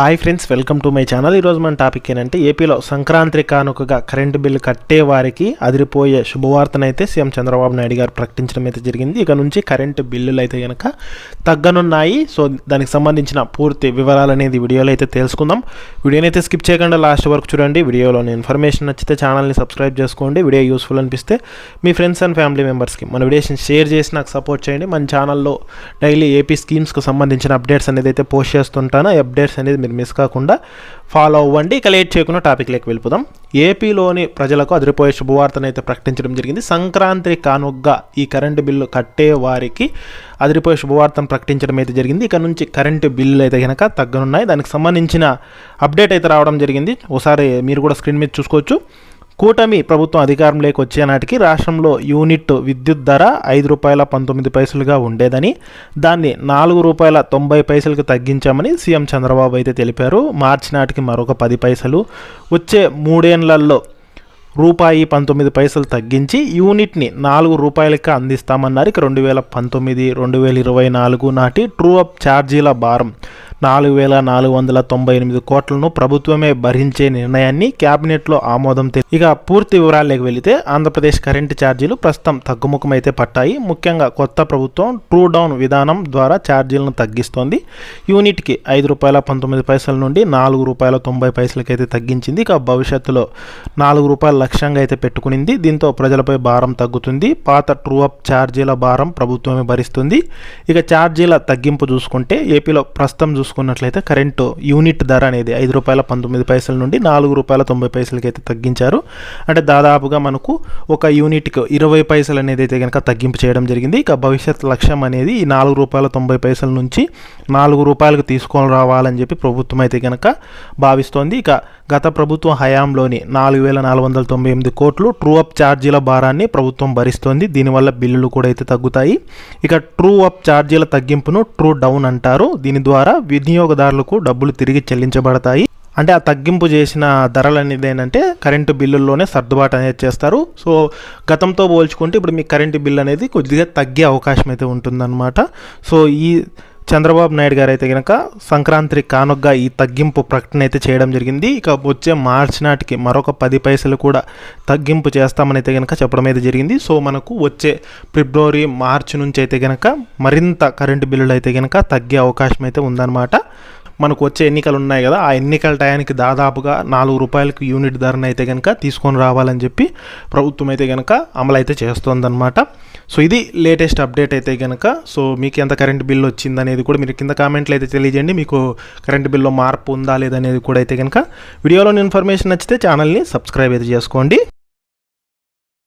Hi friends, welcome to my channel. ఈరోజు మన topic ఏంటంటే ఏపీలో సంక్రాంతి కానుకగా కరెంటు బిల్లు కట్టే వారికి అదిరిపోయే శుభవార్తనైతే సీఎం చంద్రబాబు నాయుడు గారు ప్రకటించడం అయితే జరిగింది. ఇక నుంచి కరెంటు బిల్లులు అయితే కనుక తగ్గనున్నాయి. సో దానికి సంబంధించిన పూర్తి వివరాలు అనేది వీడియోలో అయితే తెలుసుకుందాం. వీడియోని అయితే స్కిప్ చేయకుండా లాస్ట్ వరకు చూడండి. వీడియోలోని ఇన్ఫర్మేషన్ నచ్చితే ఛానల్ని సబ్స్క్రైబ్ చేసుకోండి. వీడియో యూస్ఫుల్ అనిపిస్తే మీ ఫ్రెండ్స్ అండ్ ఫ్యామిలీ మెంబర్స్కి మన వీడియోస్ని షేర్ చేసి నాకు సపోర్ట్ చేయండి. మన ఛానల్లో డైలీ ఏపీ స్కీమ్స్కి సంబంధించిన అప్డేట్స్ అనేది అయితే పోస్ట్ చేస్తుంటాను. ఆ అప్డేట్స్ అనేది మీరు మిస్ కాకుండా ఫాలో అవ్వండి. ఇక లేట్ చేయకుండా టాపిక్లోకి వెళ్ళిపోదాం. ఏపీలోని ప్రజలకు అదిరిపోయే శుభవార్తను అయితే ప్రకటించడం జరిగింది. సంక్రాంతి కానుకగా ఈ కరెంటు బిల్లు కట్టే వారికి అదిరిపోయే శుభవార్తను ప్రకటించడం అయితే జరిగింది. ఇక నుంచి కరెంటు బిల్లులు అయితే కనుక తగ్గనున్నాయి. దానికి సంబంధించిన అప్డేట్ అయితే రావడం జరిగింది. ఒకసారి మీరు కూడా స్క్రీన్ మీద చూసుకోవచ్చు. కూటమి ప్రభుత్వం అధికారంలోకి వచ్చే నాటికి రాష్ట్రంలో యూనిట్ విద్యుత్ ధర ₹5.19 ఉండేదని, దాన్ని ₹4.90 తగ్గించామని సీఎం చంద్రబాబు అయితే తెలిపారు. మార్చి నాటికి మరొక 10 పైసలు, వచ్చే 3 ఏళ్లలో ₹19 తగ్గించి యూనిట్ని ₹4కి అందిస్తామన్నారు. ఇక 2019-2024 నాటి ట్రూ అప్ ఛార్జీల భారం 4,498 కోట్లను ప్రభుత్వమే భరించే నిర్ణయాన్ని కేబినెట్లో ఆమోదం. ఇక పూర్తి వివరాల్లోకి వెళితే ఆంధ్రప్రదేశ్ కరెంటు ఛార్జీలు ప్రస్తుతం తగ్గుముఖమైతే పట్టాయి. ముఖ్యంగా కొత్త ప్రభుత్వం ట్రూ డౌన్ విధానం ద్వారా ఛార్జీలను తగ్గిస్తోంది. యూనిట్కి ₹5.19 నుండి ₹4.90 అయితే తగ్గించింది. ఇక భవిష్యత్తులో ₹4 లక్ష్యంగా అయితే పెట్టుకునింది. దీంతో ప్రజలపై భారం తగ్గుతుంది. పాత ట్రూ అప్ ఛార్జీల భారం ప్రభుత్వమే భరిస్తుంది. ఇక ఛార్జీల తగ్గింపు చూసుకుంటే ఏపీలో ప్రస్తుతం చూసుకున్నట్లయితే కరెంటు యూనిట్ ధర అనేది ₹5.19 నుండి ₹4.90 అయితే తగ్గించారు. అంటే దాదాపుగా మనకు ఒక యూనిట్కి 20 పైసలు అనేది అయితే కనుక తగ్గింపు చేయడం జరిగింది. ఇక భవిష్యత్ లక్ష్యం అనేది ఈ ₹4.90 నుంచి ₹4కి తీసుకొని రావాలని చెప్పి ప్రభుత్వం అయితే కనుక భావిస్తోంది. ఇక గత ప్రభుత్వం హయాంలోని 4,498 కోట్లు ట్రూ అప్ ఛార్జీల భారాన్ని ప్రభుత్వం భరిస్తోంది. దీనివల్ల బిల్లులు కూడా అయితే తగ్గుతాయి. ఇక ట్రూ అప్ ఛార్జీల తగ్గింపును ట్రూ డౌన్ అంటారు. దీని ద్వారా వినియోగదారులకు డబ్బులు తిరిగి చెల్లించబడతాయి. అంటే ఆ తగ్గింపు చేసిన ధరలు అనేది ఏంటంటే కరెంటు బిల్లుల్లోనే సర్దుబాటు అనేది చేస్తారు. సో గతంతో పోల్చుకుంటే ఇప్పుడు మీ కరెంటు బిల్లు అనేది కొద్దిగా తగ్గే అవకాశం అయితే ఉంటుందన్నమాట. సో ఈ చంద్రబాబు నాయుడు గారు అయితే కనుక సంక్రాంతి కానుకగా ఈ తగ్గింపు ప్రకటన అయితే చేయడం జరిగింది. ఇక వచ్చే మార్చి నాటికి మరొక 10 పైసలు కూడా తగ్గింపు చేస్తామని అయితే కనుక చెప్పడం అయితే జరిగింది. సో మనకు వచ్చే ఫిబ్రవరి, మార్చి నుంచి అయితే కనుక మరింత కరెంటు బిల్లులు అయితే కనుక తగ్గే అవకాశం అయితే ఉందన్నమాట. మనకు వచ్చే ఎన్నికలు ఉన్నాయి కదా, ఆ ఎన్నికల టయానికి దాదాపుగా ₹4కి యూనిట్ ధరను అయితే కనుక తీసుకొని రావాలని చెప్పి ప్రభుత్వం అయితే కనుక అమలు అయితే చేస్తుందన్నమాట. సో ఇది లేటెస్ట్ అప్డేట్ అయితే కనుక. సో మీకు ఎంత కరెంట్ బిల్ వచ్చింది అనేది కూడా మీరు కింద కామెంట్లు అయితే తెలియజేయండి. మీకు కరెంట్ బిల్లో మార్పు ఉందా లేదనేది కూడా అయితే కనుక. వీడియోలోని ఇన్ఫర్మేషన్ నచ్చితే ఛానల్ని సబ్స్క్రైబ్ అయితే చేసుకోండి.